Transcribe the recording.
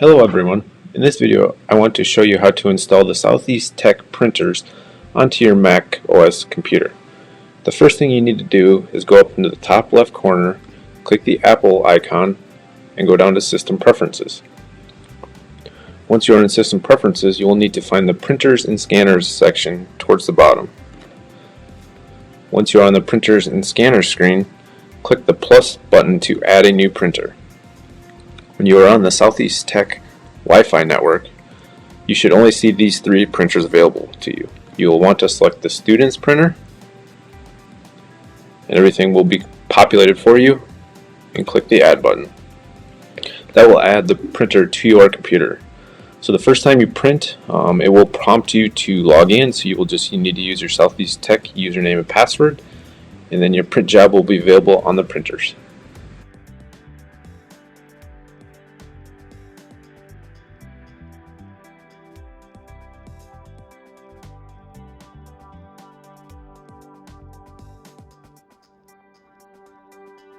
Hello everyone. In this video I want to show you how to install the Southeast Tech printers onto your Mac OS computer. The first thing you need to do is go up into the top left corner, click the Apple icon, and go down to System Preferences. Once you are in System Preferences, you will need to find the Printers and Scanners section towards the bottom. Once you are on the Printers and Scanners screen, click the plus button to add a new printer. When you are on the Southeast Tech Wi-Fi network, you should only see these three printers available to you. You will want to select the student's printer, and everything will be populated for you, and click the add button. That will add the printer to your computer. So the first time you print, it will prompt you to log in, so you need to use your Southeast Tech username and password, and then your print job will be available on the printers.